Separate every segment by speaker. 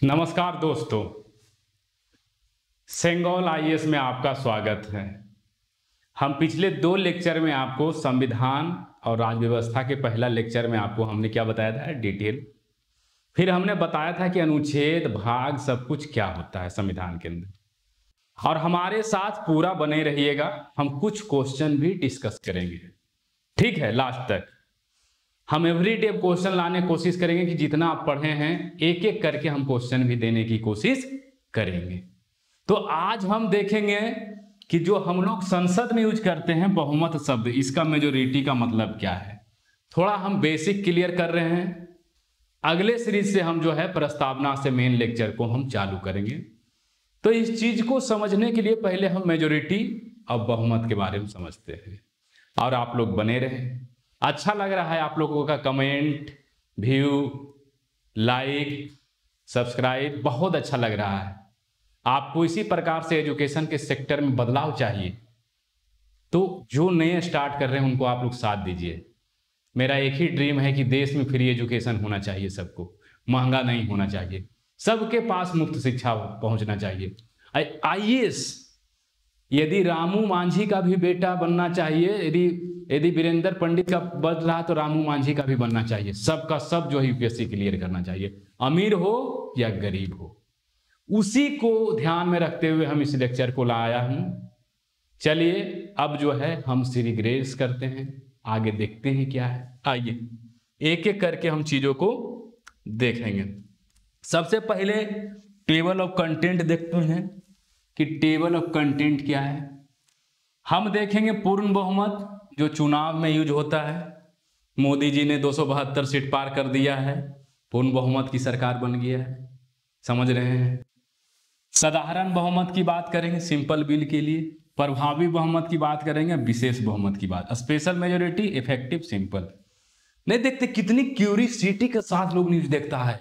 Speaker 1: नमस्कार दोस्तों, सेंगोल आईएएस में आपका स्वागत है। हम पिछले 2 लेक्चर में आपको संविधान और राज्य व्यवस्था के पहला लेक्चर में आपको हमने क्या बताया था, डिटेल। फिर हमने बताया था कि अनुच्छेद, भाग, सब कुछ क्या होता है संविधान के अंदर। और हमारे साथ पूरा बने रहिएगा, हम कुछ क्वेश्चन भी डिस्कस करेंगे, ठीक है। लास्ट तक हम एवरीडे क्वेश्चन लाने की कोशिश करेंगे कि जितना आप पढ़े हैं एक एक करके हम क्वेश्चन भी देने की कोशिश करेंगे। तो आज हम देखेंगे कि जो हम लोग संसद में यूज करते हैं बहुमत शब्द, इसका मेजोरिटी का मतलब क्या है। थोड़ा हम बेसिक क्लियर कर रहे हैं। अगले सीरीज से हम जो है प्रस्तावना से मेन लेक्चर को हम चालू करेंगे। तो इस चीज को समझने के लिए पहले हम मेजोरिटी और बहुमत के बारे में समझते हैं। और आप लोग बने रहें। अच्छा लग रहा है आप लोगों का कमेंट, व्यू, लाइक, सब्सक्राइब, बहुत अच्छा लग रहा है। आपको इसी प्रकार से एजुकेशन के सेक्टर में बदलाव चाहिए, तो जो नए स्टार्ट कर रहे हैं उनको आप लोग साथ दीजिए। मेरा एक ही ड्रीम है कि देश में फ्री एजुकेशन होना चाहिए, सबको, महंगा नहीं होना चाहिए, सबके पास मुफ्त शिक्षा पहुंचना चाहिए। आईएएस यदि रामू मांझी का भी बेटा बनना चाहिए, यदि वीरेंद्र पंडित का बन रहा तो रामू मांझी का भी बनना चाहिए। सबका सब जो है यूपीएससी क्लियर करना चाहिए, अमीर हो या गरीब हो। उसी को ध्यान में रखते हुए हम इस लेक्चर को लाया हूं। चलिए अब जो है हम सीरीग्रेस करते हैं, आगे देखते हैं क्या है। आइए एक एक करके हम चीजों को देखेंगे। सबसे पहले टेबल ऑफ कंटेंट देखते हैं कि टेबल ऑफ कंटेंट क्या है। हम देखेंगे पूर्ण बहुमत जो चुनाव में यूज होता है। मोदी जी ने 272 सीट पार कर दिया है, पूर्ण बहुमत की सरकार बन गया है, समझ रहे हैं। साधारण बहुमत की बात करेंगे सिंपल बिल के लिए, प्रभावी बहुमत की बात करेंगे, विशेष बहुमत की बात, स्पेशल मेजोरिटी, इफेक्टिव, सिंपल। नहीं देखते कितनी क्यूरियोसिटी के साथ लोग न्यूज देखता है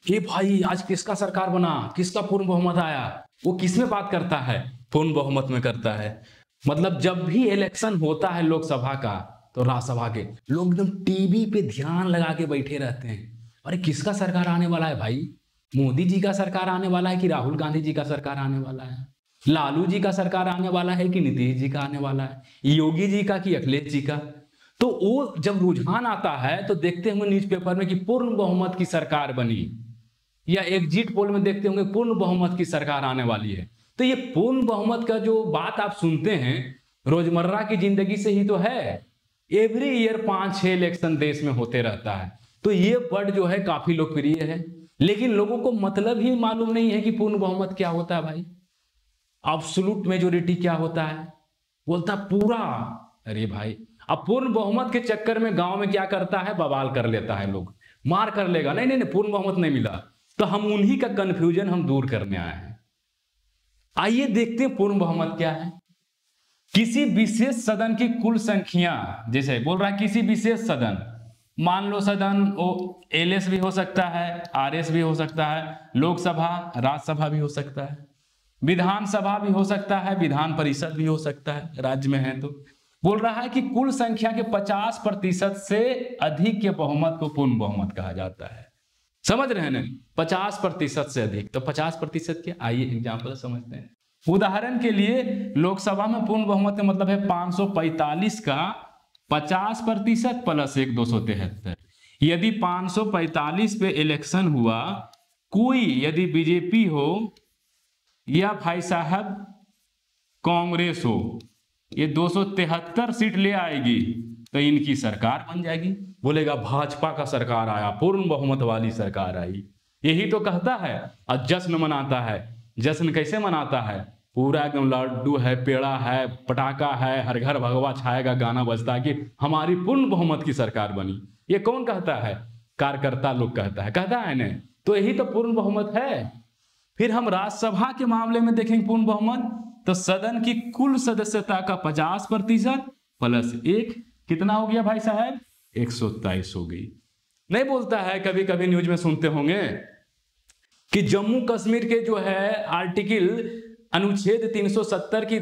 Speaker 1: कि भाई आज किसका सरकार बना, किसका पूर्ण बहुमत आया। वो किस में बात करता है, पूर्ण बहुमत में करता है। मतलब जब भी इलेक्शन होता है लोकसभा का तो राज्यसभा के लोग एकदम टीवी पे ध्यान लगा के बैठे रहते हैं। अरे किसका सरकार आने वाला है भाई, मोदी जी का सरकार आने वाला है कि राहुल गांधी जी का सरकार आने वाला है, लालू जी का सरकार आने वाला है कि नीतीश जी का आने वाला है, योगी जी का कि अखिलेश जी का। तो वो जब रुझान आता है तो देखते होंगे न्यूज़पेपर में कि पूर्ण बहुमत की सरकार बनी, या एग्जिट पोल में देखते होंगे पूर्ण बहुमत की सरकार आने वाली है। तो ये पूर्ण बहुमत का जो बात आप सुनते हैं रोजमर्रा की जिंदगी से ही तो है। एवरी ईयर 5-6 इलेक्शन देश में होते रहता है। तो ये वर्ड जो है काफी लोकप्रिय है, लेकिन लोगों को मतलब ही मालूम नहीं है कि पूर्ण बहुमत क्या होता है भाई, एब्सोल्यूट मेजोरिटी क्या होता है। बोलता पूरा, अरे भाई अब पूर्ण बहुमत के चक्कर में गांव में क्या करता है, बवाल कर लेता है, लोग मार कर लेगा, नहीं नहीं नहीं पूर्ण बहुमत नहीं मिला। तो हम उन्हीं का कंफ्यूजन हम दूर करने आए हैं। आइए देखते हैं पूर्ण बहुमत क्या है। किसी विशेष सदन की कुल संख्या, जैसे बोल रहा है किसी विशेष सदन, मान लो सदन वो एलएस भी हो सकता है, आरएस भी हो सकता है, लोकसभा, राज्यसभा भी हो सकता है, विधानसभा भी हो सकता है, विधान परिषद भी हो सकता है, राज्य में है। तो बोल रहा है कि कुल संख्या के 50% से अधिक के बहुमत को पूर्ण बहुमत कहा जाता है। समझ रहे हैं ना, 50% से अधिक। तो 50% क्या, आइए एग्जाम्पल समझते हैं। उदाहरण के लिए लोकसभा में पूर्ण बहुमत का मतलब है 545 का 50% प्लस 1 273। यदि 545 पे इलेक्शन हुआ, कोई यदि बीजेपी हो या भाई साहब कांग्रेस हो, ये 273 सीट ले आएगी तो इनकी सरकार बन जाएगी। बोलेगा भाजपा का सरकार आया, पूर्ण बहुमत वाली सरकार आई, यही तो कहता है। और जश्न मनाता है। जश्न कैसे मनाता है, पूरा एकदम लड्डू है, पेड़ा है, पटाखा है, हर घर भगवा छाएगा, गाना बजता है कि हमारी पूर्ण बहुमत की सरकार बनी। ये कौन कहता है, कार्यकर्ता लोग कहता है ना। तो यही तो पूर्ण बहुमत है। फिर हम राज्यसभा के मामले में देखेंगे पूर्ण बहुमत, तो सदन की कुल सदस्यता का 50% प्लस 1 कितना हो गया भाई साहब, 123 हो गई। नहीं बोलता है, कभी कभी न्यूज में सुनते होंगे कि जम्मू कश्मीर के जो है आर्टिकल अनुच्छेद 370 की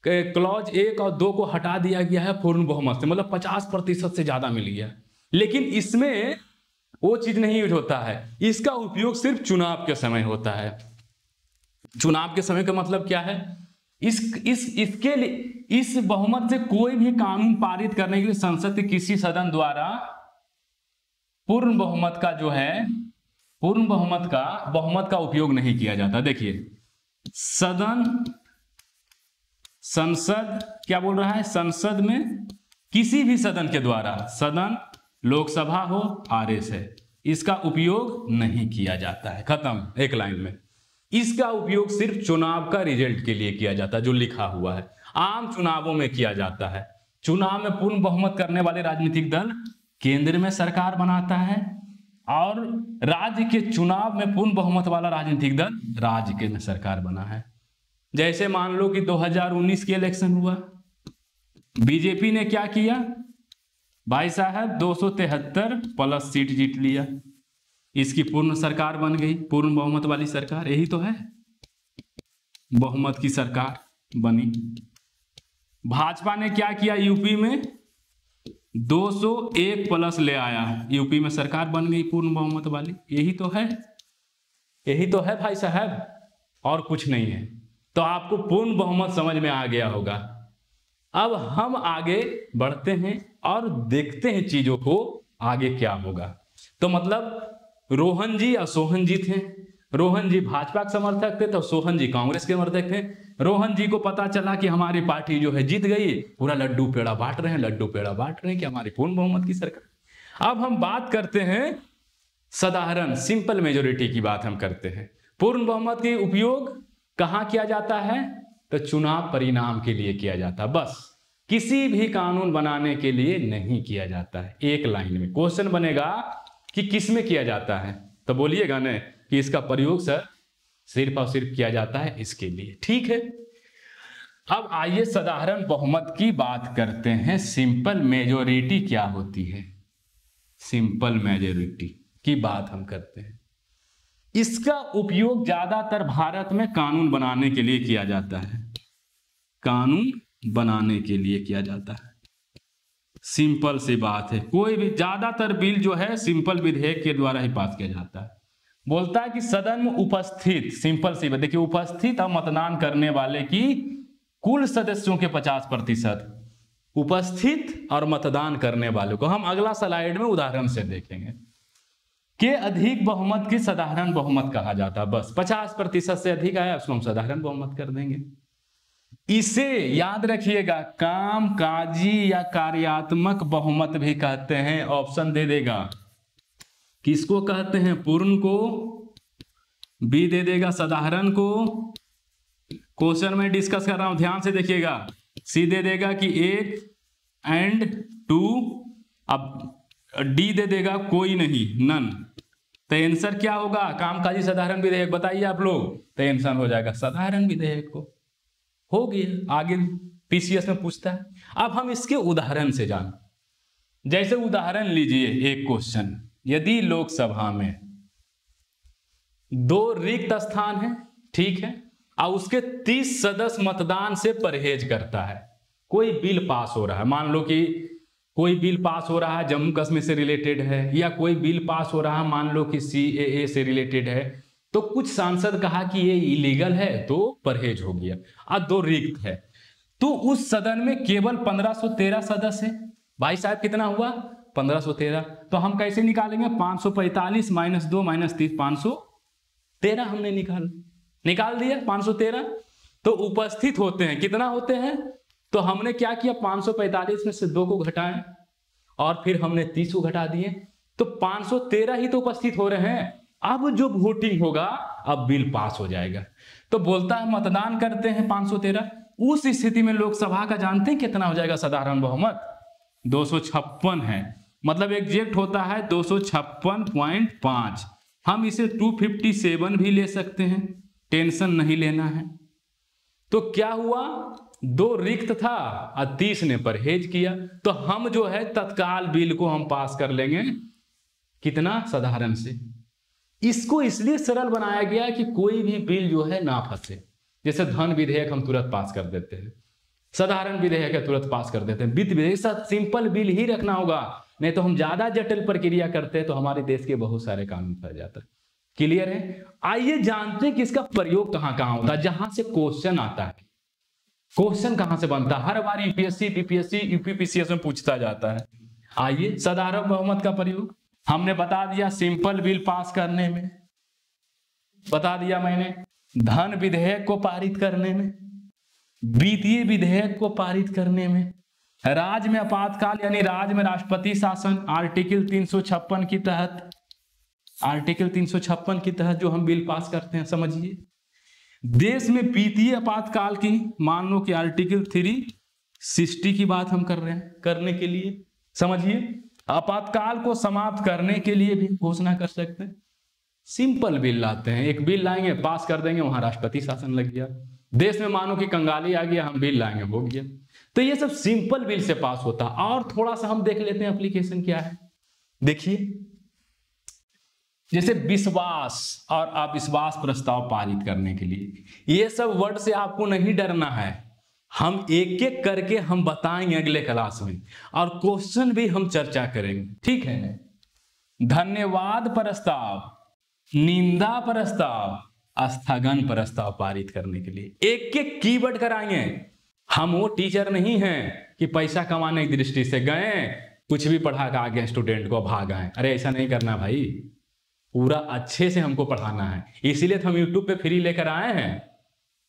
Speaker 1: क्लॉज 1 और 2 को हटा दिया गया है पूर्ण बहुमत से, मतलब 50% से ज्यादा मिल गया। लेकिन इसमें वो चीज नहीं यूज होता है। इसका उपयोग सिर्फ चुनाव के समय होता है। चुनाव के समय का मतलब क्या है? इसके लिए इस बहुमत से कोई भी कानून पारित करने के लिए संसद के किसी सदन द्वारा पूर्ण बहुमत का जो है बहुमत का उपयोग नहीं किया जाता। देखिए संसद क्या बोल रहा है? संसद में किसी भी सदन के द्वारा, सदन लोकसभा हो आरएस है, इसका उपयोग नहीं किया जाता है। खत्म, एक लाइन में। इसका उपयोग सिर्फ चुनाव का रिजल्ट के लिए किया जाता है, जो लिखा हुआ है। आम चुनावों में किया जाता है। चुनाव में पूर्ण बहुमत करने वाले राजनीतिक दल केंद्र में सरकार बनाता है और राज्य के चुनाव में पूर्ण बहुमत वाला राजनीतिक दल राज्य के में सरकार बना है। जैसे मान लो कि 2019 के इलेक्शन हुआ, बीजेपी ने क्या किया भाई साहब? 273 प्लस सीट जीत लिया, इसकी पूर्ण सरकार बन गई, पूर्ण बहुमत वाली सरकार। यही तो है, बहुमत की सरकार बनी। भाजपा ने क्या किया? यूपी में 201 प्लस ले आया, यूपी में सरकार बन गई पूर्ण बहुमत वाली। यही तो है भाई साहब, और कुछ नहीं है। तो आपको पूर्ण बहुमत समझ में आ गया होगा। अब हम आगे बढ़ते हैं और देखते हैं चीजों को आगे क्या होगा। तो मतलब रोहन जी और सोहन जी थे। रोहन जी भाजपा के समर्थक थे तो सोहन जी कांग्रेस के समर्थक थे। रोहन जी को पता चला कि हमारी पार्टी जो है जीत गई, पूरा लड्डू पेड़ा बांट रहे हैं कि हमारी पूर्ण बहुमत की सरकार। अब हम बात करते हैं साधारण सिंपल मेजोरिटी की बात हम करते हैं। पूर्ण बहुमत के उपयोग कहां किया जाता है? तो चुनाव परिणाम के लिए किया जाता है, बस। किसी भी कानून बनाने के लिए नहीं किया जाता है। एक लाइन में क्वेश्चन बनेगा कि किस में किया जाता है, तो बोलिएगा ना कि इसका प्रयोग सर सिर्फ और सिर्फ किया जाता है इसके लिए। ठीक है, अब आइए साधारण बहुमत की बात करते हैं। सिंपल मेजोरिटी क्या होती है? सिंपल मेजोरिटी की बात हम करते हैं। इसका उपयोग ज्यादातर भारत में कानून बनाने के लिए किया जाता है। कानून बनाने के लिए किया जाता है। सिंपल सी बात है, कोई भी ज्यादातर बिल जो है सिंपल विधेयक के द्वारा ही पास किया जाता है। बोलता है कि सदन में उपस्थित, सिंपल सी बात देखिए, उपस्थित और मतदान करने वाले की कुल सदस्यों के 50% उपस्थित और मतदान करने वालों को, हम अगला स्लाइड में उदाहरण से देखेंगे, के अधिक बहुमत की साधारण बहुमत कहा जाता है। बस 50% से अधिक आया उसको हम साधारण बहुमत कर देंगे। इसे याद रखिएगा, कामकाजी या कार्यात्मक बहुमत भी कहते हैं। ऑप्शन दे देगा, किसको कहते हैं? पूर्ण को, बी दे देगा साधारण को। क्वेश्चन में डिस्कस कर रहा हूं, ध्यान से देखिएगा। सी दे देगा कि 1 एंड 2, अब डी दे देगा कोई नहीं, नन। तो आंसर क्या होगा? कामकाजी साधारण विधेयक। बताइए आप लोग, तो आंसर हो जाएगा साधारण विधेयक को। हो गया, आगे पीसीएस में पूछता है। अब हम इसके उदाहरण से जान, जैसे उदाहरण लीजिए एक क्वेश्चन, यदि लोकसभा में 2 रिक्त स्थान है, ठीक है, और उसके 30 सदस्य मतदान से परहेज करता है। कोई बिल पास हो रहा है, मान लो कि कोई बिल पास हो रहा है जम्मू कश्मीर से रिलेटेड है, या कोई बिल पास हो रहा है मान लो कि सीएए से रिलेटेड है, तो कुछ सांसद कहा कि ये इलीगल है तो परहेज हो गया, और 2 रिक्त है। तो उस सदन में केवल 1513 सदस्य है। भाई साहब कितना हुआ? 1513। तो हम कैसे निकालेंगे? 545 माइनस 2 माइनस 30, 513 हमने निकाल दिया 513। तो उपस्थित होते हैं, कितना होते हैं? तो हमने क्या किया, 545 में से 2 को घटाएं और फिर हमने 30 को घटा दिए, तो 513 ही तो उपस्थित हो रहे हैं। अब जो वोटिंग होगा, अब बिल पास हो जाएगा। तो बोलता है मतदान करते हैं 513। उस स्थिति में लोकसभा का जानते हैं कितना हो जाएगा साधारण बहुमत? 256 है, मतलब एग्जैक्ट होता है 256.5। हम इसे 257 भी ले सकते हैं, टेंशन नहीं लेना है। तो क्या हुआ, 2 रिक्त था और 30 ने परहेज किया, तो हम जो है तत्काल बिल को हम पास कर लेंगे। कितना? साधारण से। इसको इसलिए सरल बनाया गया कि कोई भी बिल जो है ना फंसे। जैसे धन विधेयक हम तुरंत पास कर देते हैं, साधारण विधेयक है तुरंत पास कर देते हैं, वित्त विधेयक साथ सिंपल बिल ही रखना होगा। नहीं तो हम ज्यादा जटिल प्रक्रिया करते हैं तो हमारे देश के बहुत सारे कानून फंस जाते हैं। क्लियर है? आइए जानते हैं कि इसका प्रयोग कहां कहां होता है, जहां से क्वेश्चन आता है। क्वेश्चन कहां से बनता है? हर बार यूपीएससी, बीपीएससी, यूपीपीसीएस में पूछता जाता है। आइए, साधारण बहुमत का प्रयोग हमने बता दिया सिंपल बिल पास करने में, बता दिया मैंने धन विधेयक को पारित करने में, वित्तीय विधेयक को पारित करने में, राज्य में आपातकाल यानी राज्य में राष्ट्रपति शासन आर्टिकल 356 के तहत, आर्टिकल 356 के तहत जो हम बिल पास करते हैं, समझिए। देश में वित्तीय आपातकाल की, मान लो कि आर्टिकल 360 की बात हम कर रहे हैं करने के लिए, समझिए। आपातकाल को समाप्त करने के लिए भी घोषणा कर सकते हैं। सिंपल बिल लाते हैं, एक बिल लाएंगे पास कर देंगे, वहां राष्ट्रपति शासन लग गया। देश में मानो कि कंगाली आ गया, हम बिल लाएंगे, हो गया। तो ये सब सिंपल बिल से पास होता है। और थोड़ा सा हम देख लेते हैं एप्लीकेशन क्या है। देखिए, जैसे विश्वास और अविश्वास प्रस्ताव पारित करने के लिए, ये सब वर्ड से आपको नहीं डरना है। हम एक एक करके हम बताएंगे अगले क्लास में, और क्वेश्चन भी हम चर्चा करेंगे, ठीक है। धन्यवाद प्रस्ताव, निंदा प्रस्ताव, स्थगन प्रस्ताव पारित करने के लिए एक एक कीवर्ड कराएंगे। हम वो टीचर नहीं हैं कि पैसा कमाने की दृष्टि से गए, कुछ भी पढ़ा के आगे स्टूडेंट को भाग आए। अरे ऐसा नहीं करना भाई, पूरा अच्छे से हमको पढ़ाना है। इसीलिए तो हम यूट्यूब पे फ्री लेकर आए हैं।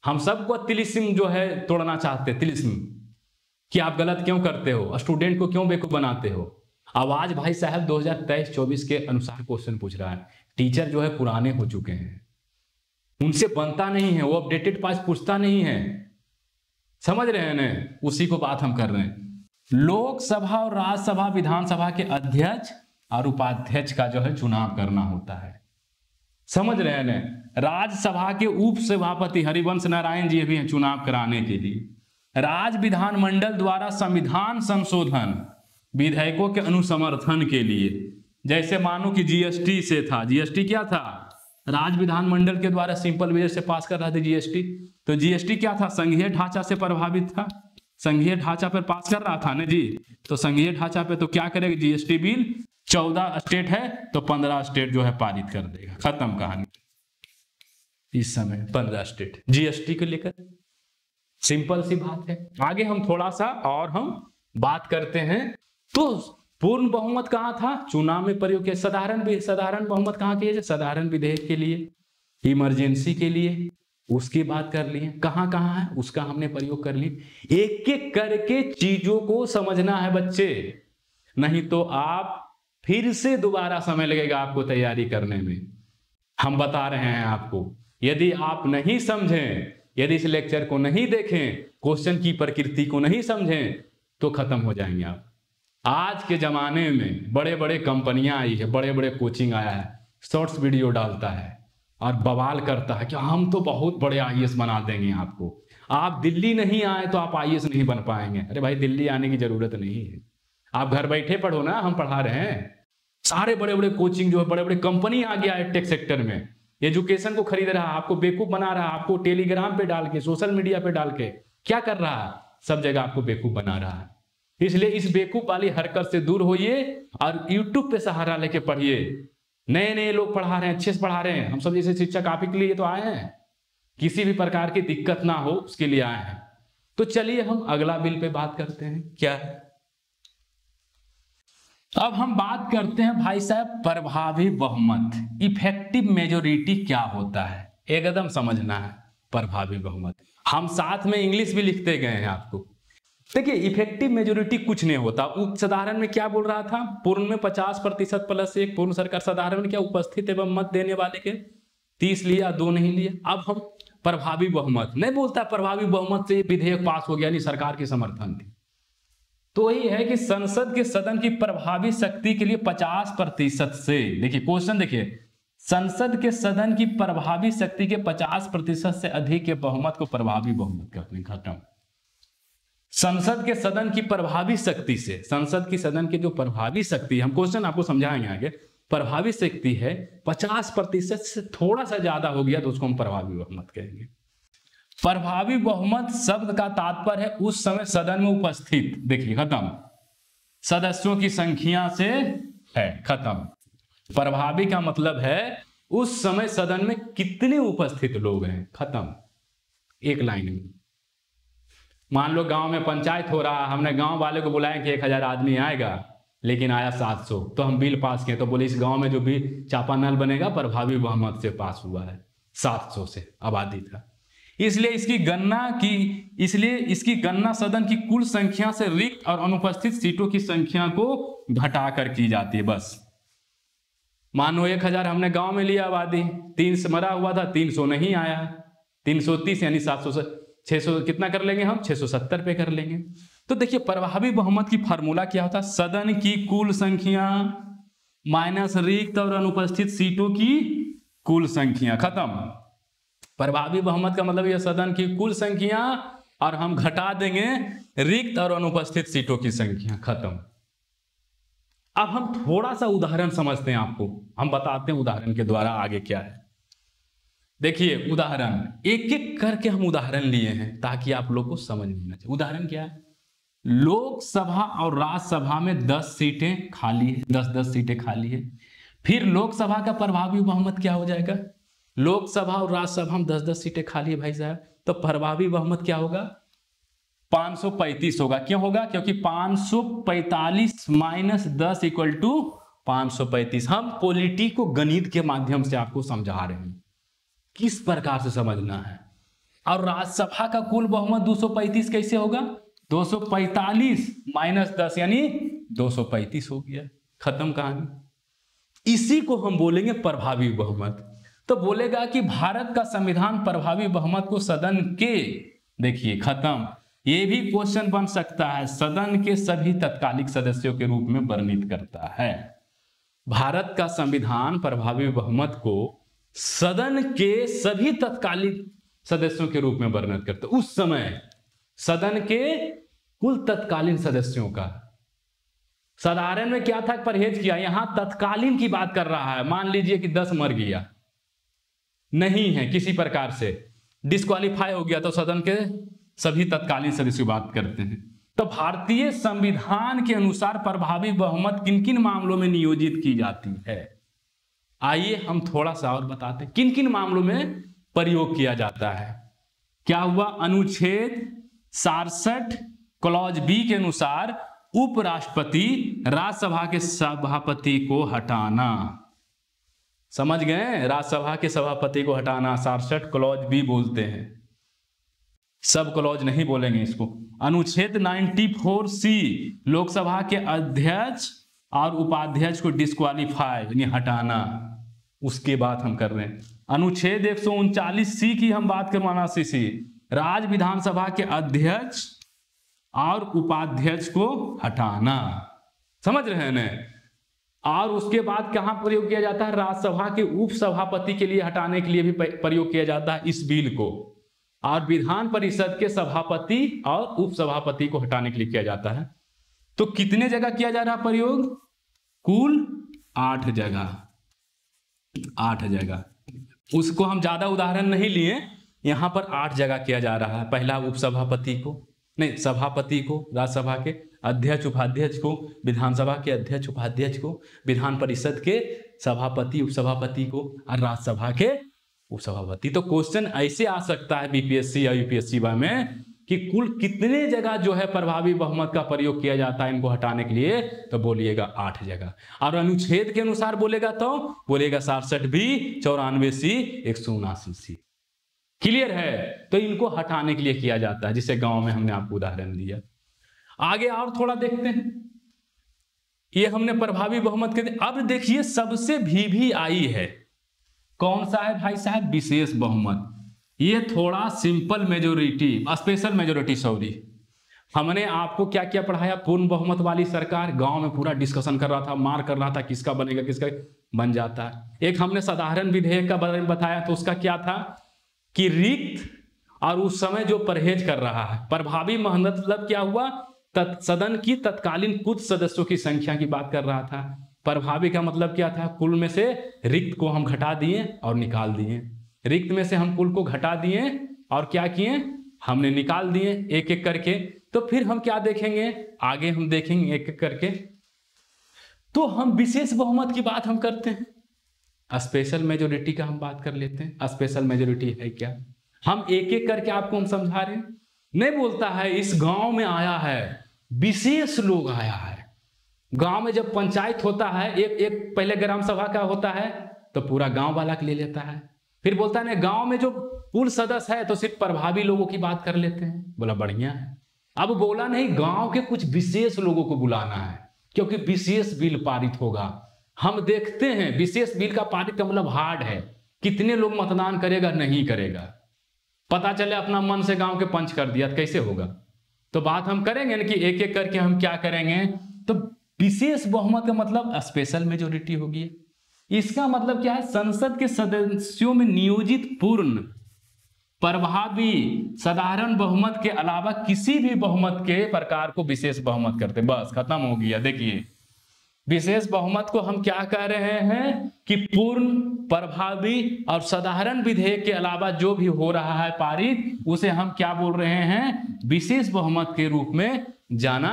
Speaker 1: हम सबको तिलिस्म जो है तोड़ना चाहते हैं, तिलिस्म कि आप गलत क्यों करते हो, स्टूडेंट को क्यों बेवकूफ बनाते हो। आवाज भाई साहब 2023-24 के अनुसार क्वेश्चन पूछ रहा है। टीचर जो है पुराने हो चुके हैं, उनसे बनता नहीं है, वो अपडेटेड पास पूछता नहीं है, समझ रहे हैं ना। उसी को बात हम कर रहे हैं। लोकसभा और राज्यसभा विधानसभा के अध्यक्ष और उपाध्यक्ष का जो है चुनाव करना होता है, समझ रहे हैं ना। राज्यसभा के उप सभापति हरिवंश नारायण जी भी हैं चुनाव कराने के लिए। राज्य विधानमंडल द्वारा संविधान संशोधन विधेयकों के अनुसमर्थन के लिए, जैसे मानो कि जीएसटी से था, जीएसटी क्या था, राज्य विधानमंडल के द्वारा सिंपल मेजर से पास कर रहा था जीएसटी। तो जीएसटी क्या था, संघीय ढांचा से प्रभावित था, संघीय ढांचा पर पास कर रहा था ना जी। तो संघीय ढांचा पे तो क्या करेगा, जीएसटी बिल 14 स्टेट है तो 15 स्टेट जो है पारित कर देगा, खत्म कहानी। इस समय 15 स्टेट जीएसटी को लेकर, सिंपल सी बात है। आगे हम थोड़ा सा और हम बात करते हैं। तो पूर्ण बहुमत कहां था, चुनाव में प्रयोग किया। साधारण बहुमत कहां किया, साधारण विधेयक के लिए, इमरजेंसी के लिए, उसकी बात कर लिए। कहां कहां है उसका हमने प्रयोग कर लिए। एक एक करके चीजों को समझना है बच्चे, नहीं तो आप फिर से दोबारा समय लगेगा आपको तैयारी करने में। हम बता रहे हैं आपको, यदि आप नहीं समझें, यदि इस लेक्चर को नहीं देखें, क्वेश्चन की प्रकृति को नहीं समझें, तो खत्म हो जाएंगे आप। आज के जमाने में बड़े बड़े कंपनियां आई है, बड़े बड़े कोचिंग आया है, शॉर्ट्स वीडियो डालता है और बवाल करता है कि हम तो बहुत बड़े आईएएस बना देंगे आपको। आप दिल्ली नहीं आए तो आप आईएएस नहीं बन पाएंगे। अरे भाई, दिल्ली आने की जरूरत नहीं है, आप घर बैठे पढ़ो ना, हम पढ़ा रहे हैं। सारे बड़े बड़े कोचिंग जो है, बड़े बड़े कंपनी आ गया है टेक सेक्टर में, एजुकेशन को खरीद रहा है, आपको बेवकूफ बना रहा है, आपको टेलीग्राम पे डाल के, सोशल मीडिया पे डाल के क्या कर रहा है, सब जगह आपको बेवकूफ बना रहा है। इसलिए इस बेवकूफ वाली हरकत से दूर होइए और यूट्यूब पे सहारा लेके पढ़िए। नए नए लोग पढ़ा रहे हैं, अच्छे से पढ़ा रहे हैं। हम सब जैसे शिक्षक आप ही के लिए तो आए हैं, किसी भी प्रकार की दिक्कत ना हो उसके लिए आए हैं। तो चलिए हम अगला बिल पे बात करते हैं, क्या है। अब हम बात करते हैं भाई साहब प्रभावी बहुमत, इफेक्टिव मेजोरिटी क्या होता है, एकदम समझना है। प्रभावी बहुमत हम साथ में इंग्लिश भी लिखते गए हैं आपको। देखिए, इफेक्टिव मेजोरिटी कुछ नहीं होता। साधारण में क्या बोल रहा था, पूर्ण में 50% प्लस 1 पूर्ण सरकार, साधारण में क्या उपस्थित एवं मत देने वाले के 30 लिया, 2 नहीं लिए। अब हम प्रभावी बहुमत नहीं बोलता, प्रभावी बहुमत से विधेयक पास हो गया, यानी सरकार की समर्थन थी। तो यही है कि संसद के सदन की प्रभावी शक्ति के लिए 50% से, देखिए क्वेश्चन देखिए, संसद के सदन की प्रभावी शक्ति के 50% से अधिक के बहुमत को प्रभावी बहुमत कहते हैं। खत्म। संसद के सदन की प्रभावी शक्ति से, संसद की सदन की जो प्रभावी शक्ति, हम क्वेश्चन आपको समझाएंगे आगे, प्रभावी शक्ति है 50% से थोड़ा सा ज्यादा हो गया तो उसको हम प्रभावी बहुमत कहेंगे। प्रभावी बहुमत शब्द का तात्पर्य है उस समय सदन में उपस्थित, देखिए खत्म, सदस्यों की संख्या से है, खत्म। प्रभावी का मतलब है उस समय सदन में कितने उपस्थित लोग हैं, खत्म। एक लाइन में मान लो गांव में पंचायत हो रहा, हमने गांव वाले को बुलाया कि 1000 आदमी आएगा, लेकिन आया 700, तो हम बिल पास किए, तो बोले इस गांव में जो भी चापानल बनेगा प्रभावी बहुमत से पास हुआ है, 700 से आबादी था। इसलिए इसकी गणना सदन की कुल संख्या से रिक्त और अनुपस्थित सीटों की संख्या को घटाकर की जाती है, बस। मानो 1000 हमने गांव में लिया आबादी, 300 मरा हुआ था, 300 नहीं आया, 330 यानी 700 से 600 कितना कर लेंगे हम, 670 पे कर लेंगे। तो देखिए प्रभावी बहुमत की फार्मूला क्या होता है, सदन की कुल संख्या माइनस रिक्त और अनुपस्थित सीटों की कुल संख्या, खत्म। प्रभावी बहुमत का मतलब यह सदन की कुल संख्या और हम घटा देंगे रिक्त और अनुपस्थित सीटों की संख्या, खत्म। अब हम थोड़ा सा उदाहरण समझते हैं, आपको हम बताते हैं उदाहरण के द्वारा आगे क्या है। देखिए उदाहरण एक एक करके हम उदाहरण लिए हैं ताकि आप लोग को समझ में आना चाहिए। उदाहरण क्या है, लोकसभा और राज्यसभा में 10 सीटें खाली है, 10-10 सीटें खाली है। फिर लोकसभा का प्रभावी बहुमत क्या हो जाएगा, लोकसभा और राज्यसभा में 10-10 सीटें खाली है भाई साहब, तो प्रभावी बहुमत क्या होगा, 535 होगा। क्यों होगा, क्योंकि 545 माइनस 10 इक्वल टू 535। हम पॉलिटी को गणित के माध्यम से आपको समझा रहे हैं किस प्रकार से समझना है। और राज्यसभा का कुल बहुमत 235 कैसे होगा, 245 माइनस 10 यानी 235 हो गया, खत्म कहानी। इसी को हम बोलेंगे प्रभावी बहुमत। तो बोलेगा कि भारत का संविधान प्रभावी बहुमत को सदन के, देखिए खत्म, ये भी क्वेश्चन बन सकता है, सदन के सभी तत्कालिक सदस्यों के रूप में वर्णित करता है। भारत का संविधान प्रभावी बहुमत को सदन के सभी तत्कालिक सदस्यों के रूप में वर्णित करता है। उस समय सदन के कुल तत्कालीन सदस्यों का, साधारण में क्या था, परहेज किया, यहां तत्कालीन की बात कर रहा है। मान लीजिए कि 10 मर गया, नहीं है किसी प्रकार से डिस्क्वालीफाई हो गया, तो सदन के सभी तत्कालीन सदस्य की बात करते हैं। तो भारतीय संविधान के अनुसार प्रभावी बहुमत किन किन मामलों में नियोजित की जाती है, आइए हम थोड़ा सा और बताते हैं किन किन मामलों में प्रयोग किया जाता है। क्या हुआ, अनुच्छेद 67 क्लॉज बी के अनुसार उपराष्ट्रपति राज्यसभा के सभापति को हटाना, समझ गए, राज्यसभा के सभापति को हटाना 67 क्लॉज बी बोलते हैं, सब क्लॉज नहीं बोलेंगे इसको। अनुच्छेद 94 सी लोकसभा के अध्यक्ष और उपाध्यक्ष को डिस्क्वालीफाई यानी हटाना, उसके बात हम कर रहे हैं। अनुच्छेद 139 सी की हम बात करवाना, सी राज्य विधानसभा के अध्यक्ष और उपाध्यक्ष को हटाना, समझ रहे हैं ना। और उसके बाद कहां प्रयोग किया जाता है, राज्यसभा के उप सभापति के लिए हटाने के लिए भी प्रयोग किया जाता है इस बिल को, और विधान परिषद के सभापति और उप सभापति को हटाने के लिए किया जाता है। तो कितने जगह किया जा रहा है प्रयोग, कुल 8 जगह, 8 जगह। उसको हम ज्यादा उदाहरण नहीं लिए, यहां पर 8 जगह किया जा रहा है। पहला उपसभापति को, नहीं सभापति को, राज्यसभा के अध्यक्ष उपाध्यक्ष को, विधानसभा के अध्यक्ष उपाध्यक्ष को, विधान परिषद के सभापति उपसभापति को, और राज्यसभा के उपसभापति। तो क्वेश्चन ऐसे आ सकता है बीपीएससी या यूपीएससी में कि कुल कितने जगह जो है प्रभावी बहुमत का प्रयोग किया जाता है इनको हटाने के लिए, तो बोलिएगा 8 जगह। और अनुच्छेद के अनुसार बोलेगा तो बोलेगा 67 बी, 94 सी, 179 सी। क्लियर है, तो इनको हटाने के लिए किया जाता है, जिसे गांव में हमने आपको उदाहरण दिया। आगे और थोड़ा देखते हैं, ये हमने प्रभावी बहुमत के। अब देखिए सबसे भी आई है, कौन सा है भाई साहब, विशेष बहुमत। ये थोड़ा simple majority, special majority, sorry. हमने आपको क्या क्या पढ़ाया, पूर्ण बहुमत वाली सरकार, गांव में पूरा डिस्कशन कर रहा था, मार कर रहा था किसका बनेगा किसका बन जाता है। एक हमने साधारण विधेयक का बारे में बताया, तो उसका क्या था कि रिक्त और उस समय जो परहेज कर रहा है। प्रभावी मतलब क्या हुआ, सदन की तत्कालीन कुछ सदस्यों की संख्या की बात कर रहा था। प्रभावी का मतलब क्या था, कुल में से रिक्त को हम घटा दिए और निकाल दिए, रिक्त में से हम कुल को घटा दिए और क्या किए, हमने निकाल दिए एक एक करके। तो फिर हम क्या देखेंगे, आगे हम देखेंगे एक एक करके। तो हम विशेष बहुमत की बात हम करते हैं, स्पेशल मेजोरिटी का हम बात कर लेते हैं। स्पेशल मेजोरिटी है क्या, हम एक एक करके आपको हम समझा रहे हैं। नहीं बोलता है इस गांव में आया है विशेष लोग आया है। गांव में जब पंचायत होता है, एक पहले ग्राम सभा का होता है तो पूरा गांव वाला के ले लेता है। फिर बोलता है ना गांव में जो कुल सदस्य है तो सिर्फ प्रभावी लोगों की बात कर लेते हैं। बोला बढ़िया है। अब बोला नहीं, गांव के कुछ विशेष लोगों को बुलाना है, क्योंकि विशेष बिल पारित होगा। हम देखते हैं विशेष बिल का पारित का मतलब हार्ड है, कितने लोग मतदान करेगा नहीं करेगा। पता चले अपना मन से गांव के पंच कर दिया तो कैसे होगा। तो बात हम करेंगे ना कि एक एक करके हम क्या करेंगे। तो विशेष बहुमत का मतलब स्पेशल मेजोरिटी होगी। इसका मतलब क्या है, संसद के सदस्यों में नियोजित पूर्ण प्रभावी साधारण बहुमत के अलावा किसी भी बहुमत के प्रकार को विशेष बहुमत करते। बस खत्म हो गया। देखिए विशेष बहुमत को हम क्या कह रहे हैं कि पूर्ण प्रभावी और साधारण विधेयक के अलावा जो भी हो रहा है पारित, उसे हम क्या बोल रहे हैं, विशेष बहुमत के रूप में जाना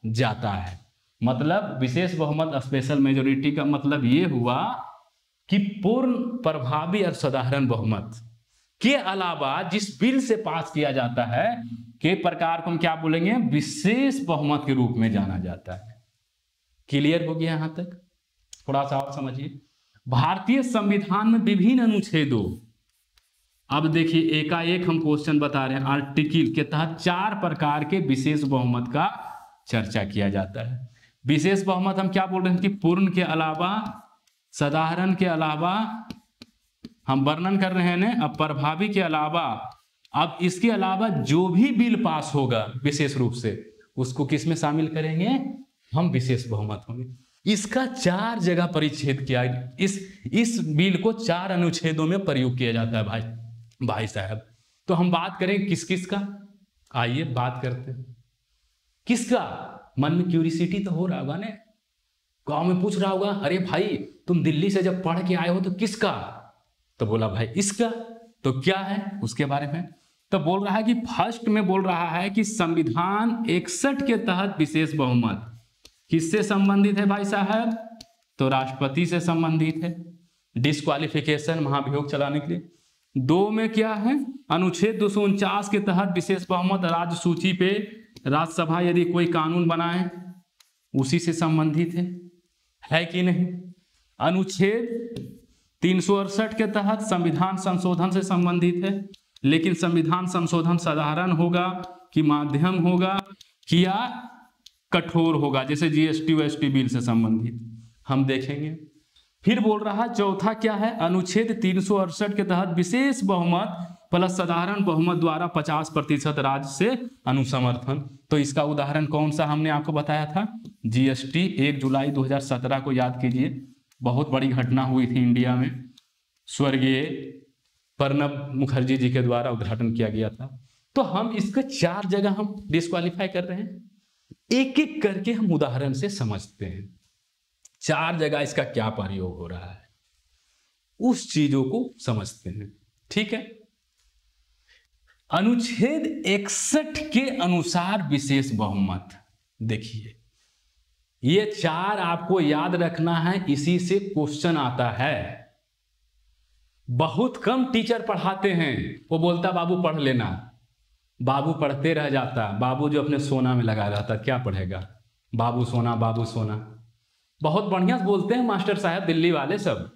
Speaker 1: जाता है। मतलब विशेष बहुमत स्पेशल मेजोरिटी का मतलब ये हुआ कि पूर्ण प्रभावी और साधारण बहुमत के अलावा जिस बिल से पास किया जाता है के प्रकार को हम क्या बोलेंगे, विशेष बहुमत के रूप में जाना जाता है। क्लियर हो गया यहां तक? थोड़ा सा और समझिए। भारतीय संविधान में विभिन्न अनुच्छेदों, अब देखिए एकाएक हम क्वेश्चन बता रहे हैं, आर्टिकल के तहत 4 प्रकार के विशेष बहुमत का चर्चा किया जाता है। विशेष बहुमत हम क्या बोल रहे हैं कि पूर्ण के अलावा, साधारण के अलावा, हम वर्णन कर रहे हैं ना, अब प्रभावी के अलावा, अब इसके अलावा जो भी बिल पास होगा विशेष रूप से उसको किस में शामिल करेंगे, हम विशेष बहुमत होंगे। इसका 4 जगह परिच्छेद किया, इस बिल को 4 अनुच्छेदों में प्रयोग किया जाता है भाई साहब। तो हम बात करें किस किस का, आइए बात करते हैं। किसका, मन में क्यूरियोसिटी तो हो रहा होगा ना, गांव में पूछ रहा होगा अरे भाई तुम दिल्ली से जब पढ़ के आए हो तो किसका, तो बोला भाई इसका। तो क्या है उसके बारे में, तो बोल रहा है कि फर्स्ट में बोल रहा है कि संविधान 61 के तहत विशेष बहुमत किससे संबंधित है भाई साहब, तो राष्ट्रपति से संबंधित है, डिस्क्वालिफिकेशन महाभियोग चलाने के लिए। 2 में क्या है, अनुच्छेद 249 के तहत विशेष बहुमत राज्य सूची पे राज्यसभा यदि कोई कानून बनाए उसी से संबंधित है कि नहीं। अनुच्छेद 368 के तहत संविधान संशोधन से संबंधित है, लेकिन संविधान संशोधन साधारण होगा कि माध्यम होगा कि या कठोर होगा, जैसे जीएसटी वेएसटी बिल से संबंधित हम देखेंगे। फिर बोल रहा चौथा क्या है, अनुच्छेद 368 के तहत विशेष बहुमत प्लस साधारण बहुमत द्वारा 50% राज्य से अनुसमर्थन। तो इसका उदाहरण कौन सा हमने आपको बताया था, जीएसटी 1 जुलाई 2017 को याद कीजिए, बहुत बड़ी घटना हुई थी इंडिया में, स्वर्गीय प्रणब मुखर्जी जी के द्वारा उद्घाटन किया गया था। तो हम इसके 4 जगह हम डिस्क्वालीफाई कर रहे हैं, एक एक करके हम उदाहरण से समझते हैं 4 जगह इसका क्या प्रयोग हो रहा है, उस चीजों को समझते हैं। ठीक है, अनुच्छेद 61 के अनुसार विशेष बहुमत, देखिए ये 4 आपको याद रखना है, इसी से क्वेश्चन आता है। बहुत कम टीचर पढ़ाते हैं, वो बोलता बाबू पढ़ लेना, बाबू पढ़ते रह जाता, बाबू जो अपने सोना में लगा रहता, क्या पढ़ेगा, बाबू सोना बाबू सोना। बहुत बढ़िया बोलते हैं मास्टर साहब दिल्ली वाले, सब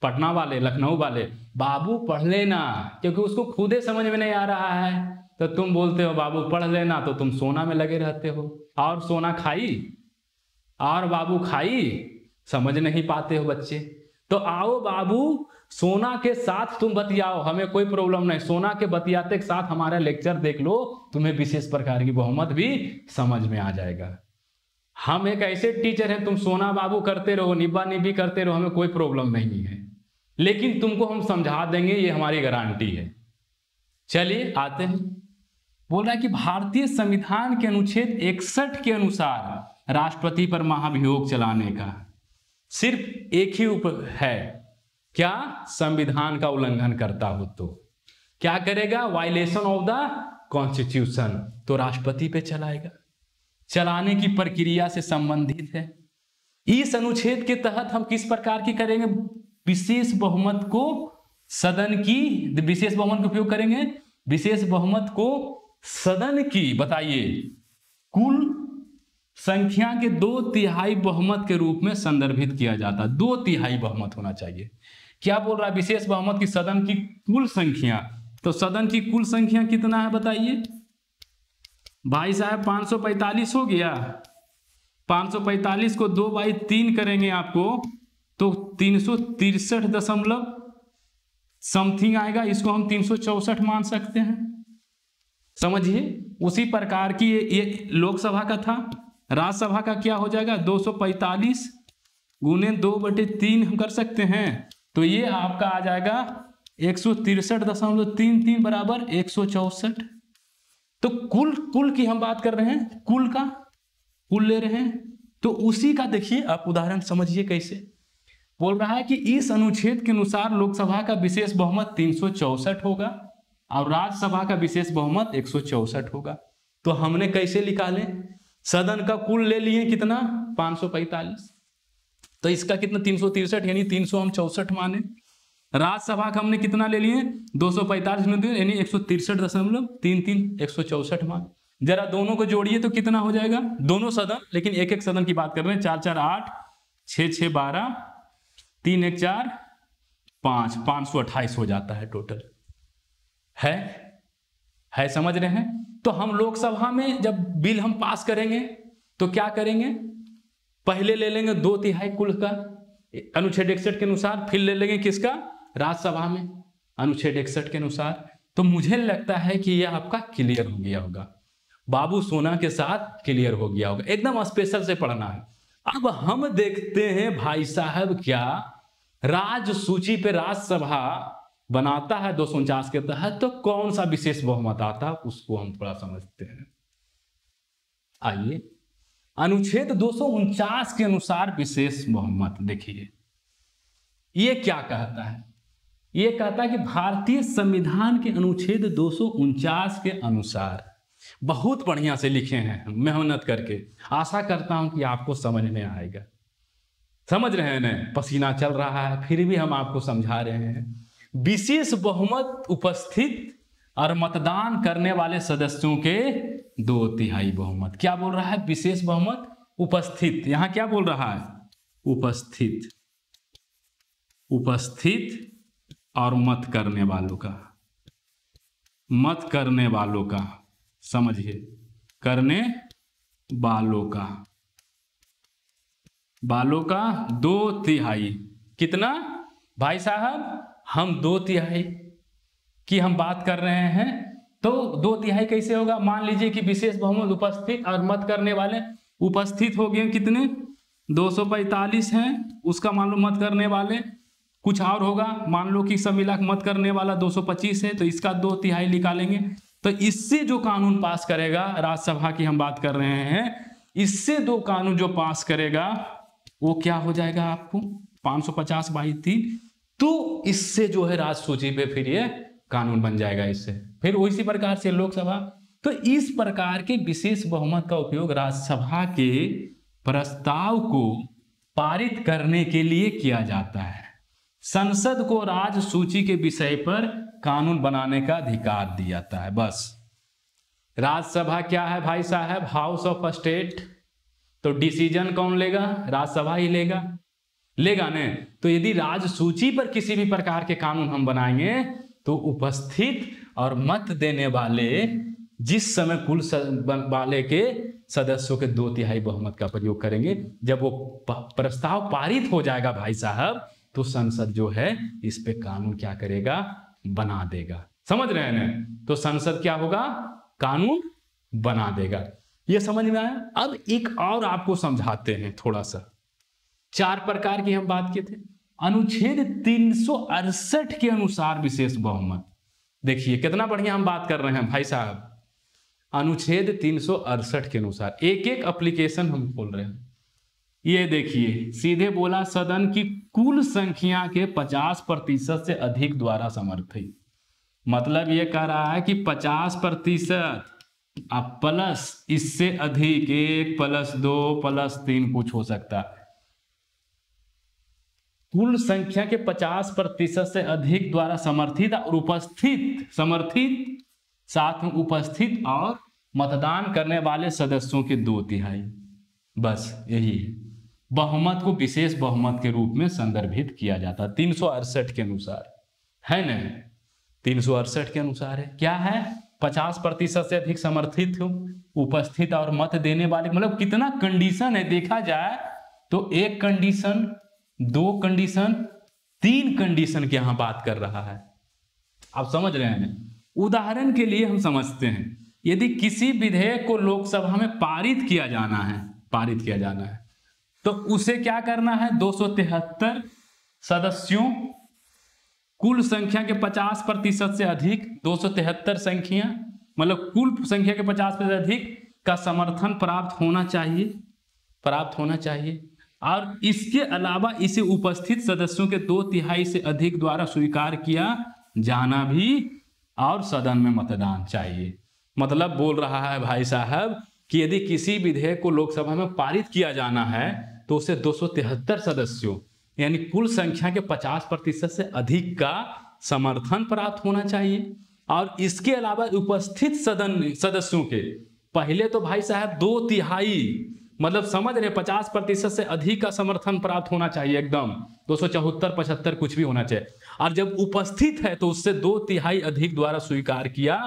Speaker 1: पटना वाले, लखनऊ वाले, बाबू पढ़ लेना, क्योंकि उसको खुदे समझ में नहीं आ रहा है तो तुम बोलते हो बाबू पढ़ लेना, तो तुम सोना में लगे रहते हो। और सोना खाई और बाबू खाई, समझ नहीं पाते हो बच्चे। तो आओ बाबू सोना के साथ तुम बतियाओ, हमें कोई प्रॉब्लम नहीं, सोना के बतियाते के साथ हमारा लेक्चर देख लो, तुम्हें विशेष प्रकार की बहुमत भी समझ में आ जाएगा। हम एक ऐसे टीचर हैं, तुम सोना बाबू करते रहो, निब्बा निब्बी करते रहो, हमें कोई प्रॉब्लम नहीं है, लेकिन तुमको हम समझा देंगे, ये हमारी गारंटी है। चलिए आते हैं, बोल रहा है कि भारतीय संविधान के अनुच्छेद 61 के अनुसार राष्ट्रपति पर महाभियोग चलाने का सिर्फ एक ही है, क्या, संविधान का उल्लंघन करता हो तो क्या करेगा, वायलेशन ऑफ द कॉन्स्टिट्यूशन, तो राष्ट्रपति पे चलाएगा, चलाने की प्रक्रिया से संबंधित है। इस अनुच्छेद के तहत हम किस प्रकार की करेंगे, विशेष बहुमत को सदन की, विशेष बहुमत का उपयोग करेंगे, विशेष बहुमत को सदन की, बताइए, कुल संख्या के 2/3 बहुमत के रूप में संदर्भित किया जाता है। 2/3 बहुमत होना चाहिए। क्या बोल रहा है, विशेष बहुमत की सदन की कुल संख्या, तो सदन की कुल संख्या कितना है बताइए भाई साहब, 545 हो गया। 545 को 2/3 करेंगे आपको तो 363 दशमलव समथिंग आएगा। इसको हम 364 मान सकते हैं, समझिए। उसी प्रकार की ये लोकसभा का था। राज्यसभा का क्या हो जाएगा, 245 गुने 2/3 हम कर सकते हैं, तो ये आपका आ जाएगा 163.33 बराबर 164। तो कुल की हम बात कर रहे हैं, कुल ले रहे हैं। तो उसी का देखिए आप उदाहरण समझिए कैसे बोल रहा है कि इस अनुच्छेद के अनुसार लोकसभा का विशेष बहुमत 364 होगा और राज्यसभा का विशेष बहुमत 164 होगा। तो हमने कैसे निकाले, सदन का कुल ले लिए कितना 545, तो इसका कितना 363 यानी 300 हम 64 माने। राज्यसभा का हमने कितना ले लिए 245 यानी 163.33 164 मान। जरा दोनों को जोड़िए तो कितना हो जाएगा, दोनों सदन, लेकिन एक एक सदन की बात कर रहे हैं। 4 4 8 6 6 12 3 1 4 5 528 हो जाता है टोटल। है समझ रहे हैं। तो हम लोकसभा में जब बिल हम पास करेंगे तो क्या करेंगे, पहले ले लेंगे 2/3 कुल का अनुच्छेद 61 के अनुसार, फिर ले लेंगे किसका, राज्यसभा में अनुच्छेद 61 के अनुसार। तो मुझे लगता है कि यह आपका क्लियर हो गया होगा, बाबू सोना के साथ क्लियर हो गया होगा, एकदम स्पेशल से पढ़ना है। अब हम देखते हैं भाई साहब, क्या राज्य सूची पे राज्यसभा बनाता है 249 के तहत, तो कौन सा विशेष बहुमत आता है उसको हम थोड़ा समझते हैं। आइए, अनुच्छेद 249 के अनुसार विशेष बहुमत देखिए ये क्या कहता है। ये कहता है कि भारतीय संविधान के अनुच्छेद 249 के अनुसार, बहुत बढ़िया से लिखे हैं मेहनत करके, आशा करता हूं कि आपको समझ में आएगा। समझ रहे हैं ना, पसीना चल रहा है फिर भी हम आपको समझा रहे हैं। विशेष बहुमत उपस्थित और मतदान करने वाले सदस्यों के 2/3 बहुमत। क्या बोल रहा है, विशेष बहुमत उपस्थित, यहां क्या बोल रहा है, उपस्थित और मत करने वालों का, समझिए, करने वालों का 2/3। कितना भाई साहब, हम 2/3 की हम बात कर रहे हैं, तो 2/3 कैसे होगा, मान लीजिए कि विशेष बहुमत उपस्थित और मत करने वाले, उपस्थित हो गए कितने 245 हैं, उसका मान लो मत करने वाले कुछ और होगा, मान लो कि सब मिला मत करने वाला 225 है, तो इसका 2/3 निकालेंगे। तो इससे जो कानून पास करेगा, राज्यसभा की हम बात कर रहे हैं, इससे दो कानून जो पास करेगा वो क्या हो जाएगा आपको 550/3, तो इससे जो है राज्य सूची पे फिर ये कानून बन जाएगा इससे। फिर उसी प्रकार से लोकसभा, तो इस प्रकार के विशेष बहुमत का उपयोग राज्यसभा के प्रस्ताव को पारित करने के लिए किया जाता है। संसद को राज्य सूची के विषय पर कानून बनाने का अधिकार दिया जाता है। बस राज्यसभा क्या है भाई साहब, हाउस ऑफ स्टेट, तो डिसीजन कौन लेगा, राज्यसभा ही लेगा ने। तो यदि राज्य सूची पर किसी भी प्रकार के कानून हम बनाएंगे तो उपस्थित और मत देने वाले जिस समय कुल वाले के सदस्यों के 2/3 बहुमत का प्रयोग करेंगे, जब वो प्रस्ताव पारित हो जाएगा भाई साहब, तो संसद जो है इस पे कानून क्या करेगा, बना देगा। समझ रहे हैं, तो संसद क्या होगा, कानून बना देगा। ये समझ में आया। अब एक और आपको समझाते हैं थोड़ा सा। 4 प्रकार की हम बात किए थे। अनुच्छेद 368 के अनुसार विशेष बहुमत, देखिए कितना बढ़िया हम बात कर रहे हैं भाई साहब। अनुच्छेद 368 के अनुसार एक एक एप्लीकेशन हम खोल रहे हैं। ये देखिए, सीधे बोला सदन की कुल संख्या के 50% से अधिक द्वारा समर्थित। मतलब ये कह रहा है कि 50% अब प्लस इससे अधिक 1 + 2 + 3 कुछ हो सकता है। कुल संख्या के 50% से अधिक द्वारा समर्थित और उपस्थित, समर्थित साथ में उपस्थित और मतदान करने वाले सदस्यों के 2/3, बस यही है। बहुमत को विशेष बहुमत के रूप में संदर्भित किया जाता है 368 के अनुसार, है ना? 368 के अनुसार है, क्या है? 50% से अधिक समर्थित हो, उपस्थित और मत देने वाले, मतलब कितना कंडीशन है देखा जाए तो 1 कंडीशन, 2 कंडीशन, 3 कंडीशन की यहां बात कर रहा है। आप समझ रहे हैं? उदाहरण के लिए हम समझते हैं, यदि किसी विधेयक को लोकसभा में पारित किया जाना है तो उसे क्या करना है? 273 सदस्यों, कुल संख्या के 50% से अधिक, 273 संख्या मतलब कुल संख्या के 50% से अधिक का समर्थन प्राप्त होना चाहिए। और इसके अलावा इसे उपस्थित सदस्यों के 2/3 से अधिक द्वारा स्वीकार किया जाना भी और सदन में मतदान चाहिए। मतलब बोल रहा है भाई साहब कि यदि किसी विधेयक को लोकसभा में पारित किया जाना है तो उसे 273 सदस्यों यानी कुल संख्या के 50% से अधिक का समर्थन प्राप्त होना चाहिए। और इसके अलावा उपस्थित सदन सदस्यों के, पहले तो भाई साहब 2/3 मतलब समझ रहे, 50% से अधिक का समर्थन प्राप्त होना चाहिए, एकदम 274, 75 कुछ भी होना चाहिए। और जब उपस्थित है तो उससे 2/3 अधिक द्वारा स्वीकार किया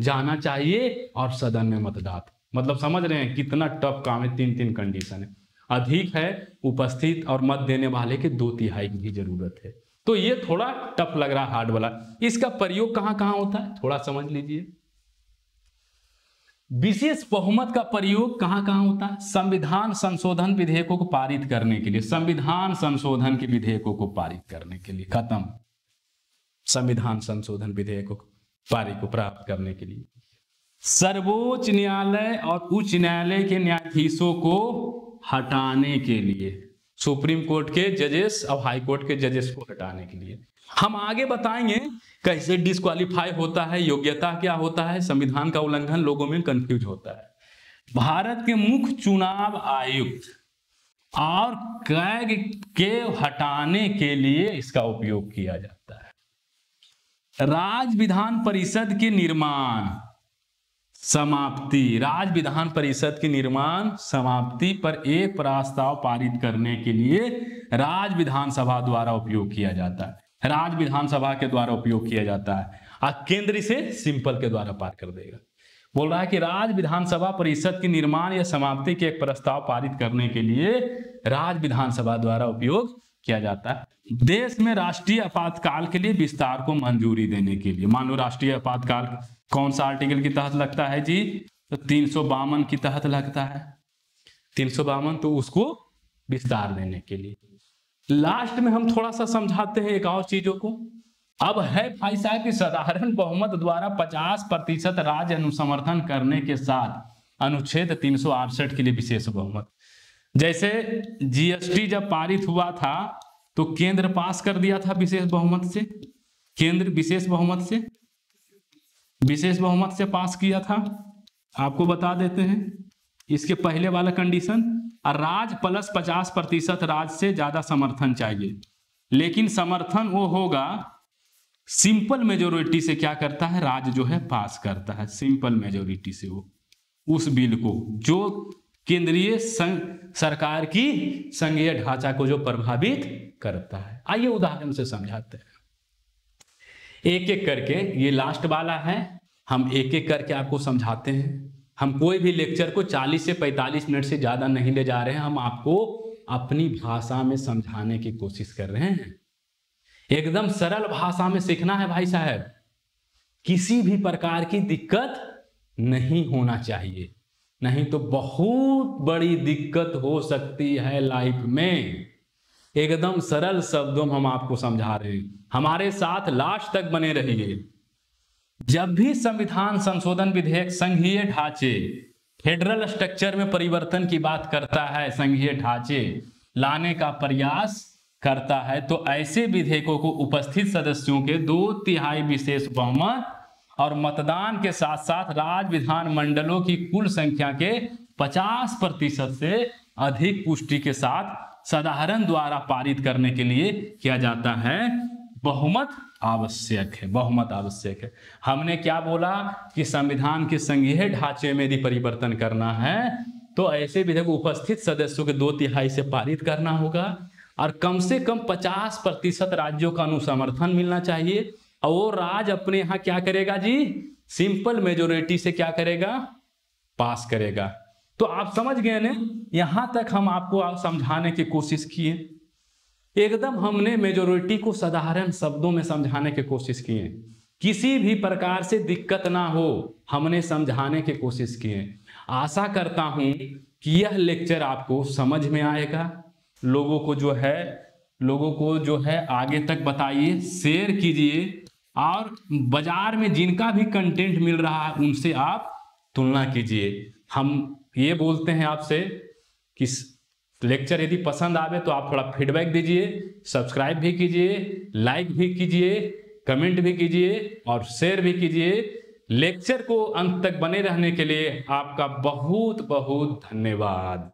Speaker 1: जाना चाहिए और सदन में मतदान। मतलब समझ रहे हैं कितना टफ काम है, 3 कंडीशन है, अधिक है, उपस्थित और मत देने वाले के 2/3 की जरूरत है। तो ये थोड़ा टफ लग रहा, हार्ड वाला। इसका प्रयोग कहां कहां होता है थोड़ा समझ लीजिए। विशेष बहुमत का प्रयोग कहां कहां होता है? संविधान संशोधन विधेयकों को पारित करने के लिए, संविधान संशोधन के विधेयकों को पारित करने के लिए, खत्म। संविधान संशोधन विधेयकों को पारित को प्राप्त करने के लिए, सर्वोच्च न्यायालय और उच्च न्यायालय के न्यायाधीशों को हटाने के लिए, सुप्रीम कोर्ट के जजेस और हाई कोर्ट के जजेस को हटाने के लिए। हम आगे बताएंगे कैसे डिस्क्वालीफाई होता है, योग्यता क्या होता है, संविधान का उल्लंघन लोगों में कंफ्यूज होता है। भारत के मुख्य चुनाव आयुक्त और कैग के हटाने के लिए इसका उपयोग किया जाता है। राज्य विधान परिषद के निर्माण समाप्ति, राज्य विधान परिषद के निर्माण समाप्ति पर एक प्रस्ताव पारित करने के लिए राज्य विधानसभा द्वारा उपयोग किया जाता है, राज्य विधानसभा के द्वारा उपयोग किया जाता है। और केंद्र से सिंपल के द्वारा पार कर देगा। बोल रहा है कि राज्य विधानसभा परिषद के निर्माण या समाप्ति के एक प्रस्ताव पारित करने के लिए राज्य विधानसभा द्वारा उपयोग किया जाता है। देश में राष्ट्रीय आपातकाल के लिए विस्तार को मंजूरी देने के लिए, मान लो राष्ट्रीय आपातकाल कौन सा आर्टिकल के तहत लगता है जी? तो 352 के तहत लगता है, 352, तो उसको विस्तार देने के लिए। लास्ट में हम थोड़ा सा समझाते हैं एक और चीजों को। अब है भाई साहब कि साधारण बहुमत द्वारा 50% राज्य अनुसमर्थन करने के साथ अनुच्छेद 368 के लिए विशेष बहुमत। जैसे जीएसटी जब पारित हुआ था तो केंद्र पास कर दिया था विशेष बहुमत से, केंद्र विशेष बहुमत से पास किया था। आपको बता देते हैं इसके पहले वाला कंडीशन, राज्य प्लस 50% राज्य से ज्यादा समर्थन चाहिए, लेकिन समर्थन वो होगा सिंपल मेजोरिटी से। क्या करता है? राज्य जो है पास करता है सिंपल मेजोरिटी से वो उस बिल को जो केंद्रीय सरकार की संघीय ढांचा को जो प्रभावित करता है। आइए उदाहरण से समझाते हैं एक एक करके। ये लास्ट वाला है, हम एक एक करके आपको समझाते हैं। हम कोई भी लेक्चर को 40 से 45 मिनट से ज्यादा नहीं ले जा रहे हैं, हम आपको अपनी भाषा में समझाने की कोशिश कर रहे हैं। एकदम सरल भाषा में सीखना है भाई साहब, किसी भी प्रकार की दिक्कत नहीं होना चाहिए, नहीं तो बहुत बड़ी दिक्कत हो सकती है लाइफ में। एकदम सरल शब्दों में हम आपको समझा रहे हैं, हमारे साथ लास्ट तक बने रहिए। जब भी संविधान संशोधन विधेयक संघीय ढांचे, फेडरल स्ट्रक्चर में परिवर्तन की बात करता है, संघीय ढांचे लाने का प्रयास करता है तो ऐसे विधेयकों को उपस्थित सदस्यों के 2/3 विशेष बहुमत और मतदान के साथ साथ राज्य विधान मंडलों की कुल संख्या के 50% से अधिक पुष्टि के साथ साधारण द्वारा पारित करने के लिए किया जाता है। बहुमत आवश्यक है, बहुमत आवश्यक है। हमने क्या बोला कि संविधान के संघीय ढांचे में यदि परिवर्तन करना है तो ऐसे विधेयक उपस्थित सदस्यों के 2/3 से पारित करना होगा और कम से कम 50% राज्यों का अनुसमर्थन मिलना चाहिए। और वो राज्य अपने यहाँ क्या करेगा जी, सिंपल मेजोरिटी से क्या करेगा, पास करेगा। तो आप समझ गए ना, यहां तक हम आपको समझाने की कोशिश किए, एकदम हमने मेजोरिटी को साधारण शब्दों में समझाने की कोशिश किए, किसी भी प्रकार से दिक्कत ना हो हमने समझाने की कोशिश किए। आशा करता हूं कि यह लेक्चर आपको समझ में आएगा। लोगों को जो है आगे तक बताइए, शेयर कीजिए और बाजार में जिनका भी कंटेंट मिल रहा है उनसे आप तुलना कीजिए। हम ये बोलते हैं आपसे कि लेक्चर यदि पसंद आवे तो आप थोड़ा फीडबैक दीजिए, सब्सक्राइब भी कीजिए, लाइक भी कीजिए, कमेंट भी कीजिए और शेयर भी कीजिए। लेक्चर को अंत तक बने रहने के लिए आपका बहुत बहुत धन्यवाद।